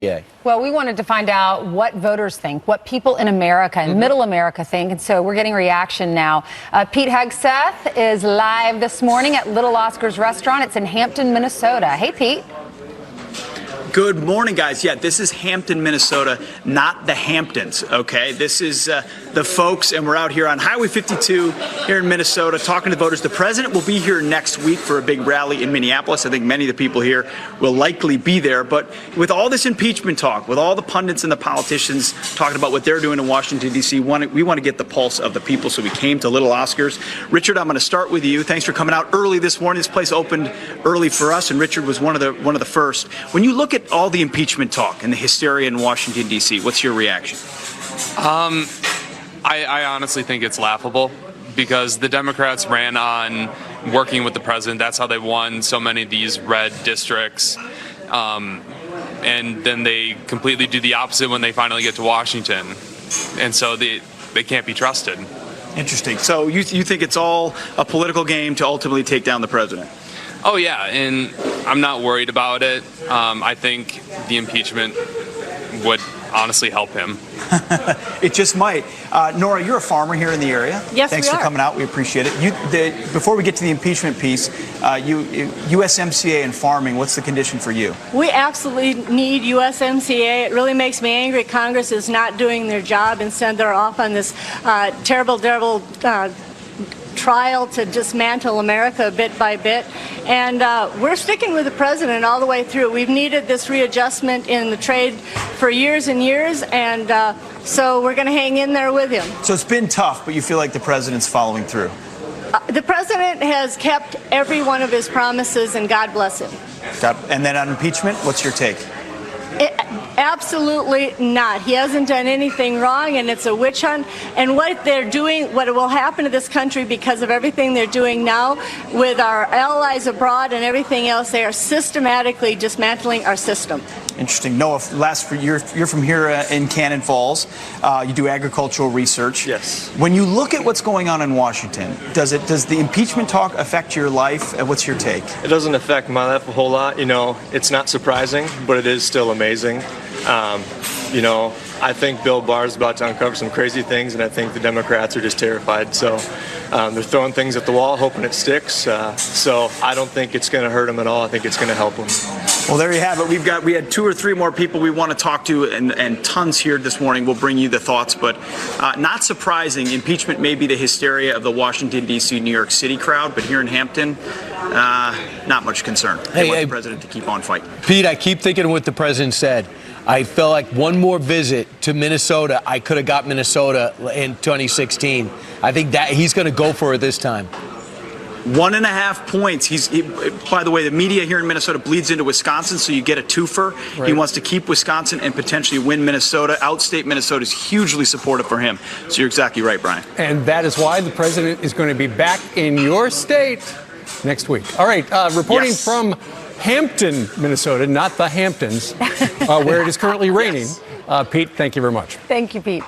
Yeah. Well, we wanted to find out what voters think, what people in America and middle America think, and so we're getting reaction now. Pete Hegseth is live this morning at Little Oscar's restaurant. It's in Hampton, Minnesota. Hey, Pete. Good morning, guys. Yeah, this is Hampton, Minnesota, not the Hamptons, okay? This is the folks, and we're out here on Highway 52 here in Minnesota talking to voters. The president will be here next week for a big rally in Minneapolis. I think many of the people here will likely be there. But with all this impeachment talk, with all the pundits and the politicians talking about what they're doing in Washington, D.C., we want to get the pulse of the people, so we came to Little Oscar's. Richard, I'm going to start with you. Thanks for coming out early this morning. This place opened early for us, and Richard was one of the first. When you look at all the impeachment talk and the hysteria in Washington, D.C., what's your reaction? I honestly think it's laughable because the Democrats ran on working with the president. That's how they won so many of these red districts. And then they completely do the opposite when they finally get to Washington. And so they can't be trusted. Interesting. So you think it's all a political game to ultimately take down the president? Oh, yeah, and I'm not worried about it. I think the impeachment would honestly help him. It just might. Nora, you're a farmer here in the area. Yes, Thanks for coming out. We appreciate it. Before we get to the impeachment piece, USMCA and farming, what's the condition for you? We absolutely need USMCA. It really makes me angry. Congress is not doing their job. Instead, they're off on this terrible trial to dismantle America bit by bit. And we're sticking with the president all the way through. We've needed this readjustment in the trade for years and years, and so we're going to hang in there with him. So it's been tough, but you feel like the president's following through? The president has kept every one of his promises, and God bless him. And then on impeachment, what's your take? Absolutely not. He hasn't done anything wrong, and it's a witch hunt. And what they're doing, what will happen to this country because of everything they're doing now with our allies abroad and everything else, they are systematically dismantling our system. Interesting. Noah, you're from here in Cannon Falls. You do agricultural research. Yes. When you look at what's going on in Washington, does the impeachment talk affect your life? What's your take? It doesn't affect my life a whole lot. You know, it's not surprising, but it is still amazing. You know, I think Bill Barr is about to uncover some crazy things, and I think the Democrats are just terrified. So they're throwing things at the wall, hoping it sticks. So I don't think it's going to hurt them at all. I think it's going to help them. Well, there you have it. We had 2 or 3 more people we want to talk to, and tons here this morning. We'll bring you the thoughts, but not surprising. Impeachment may be the hysteria of the Washington, D.C., New York City crowd, but here in Hampton, not much concern. They want the president to keep on fighting. Pete, I keep thinking of what the president said. I felt like one more visit to Minnesota, I could have got Minnesota in 2016. I think that he's going to go for it this time. 1.5 points. By the way, the media here in Minnesota bleeds into Wisconsin, so you get a twofer. Right. He wants to keep Wisconsin and potentially win Minnesota. Outstate Minnesota is hugely supportive for him. So you're exactly right, Brian. And that is why the president is going to be back in your state next week. All right, reporting from Hampton, Minnesota, not the Hamptons, where it is currently raining. Pete, thank you very much. Thank you, Pete.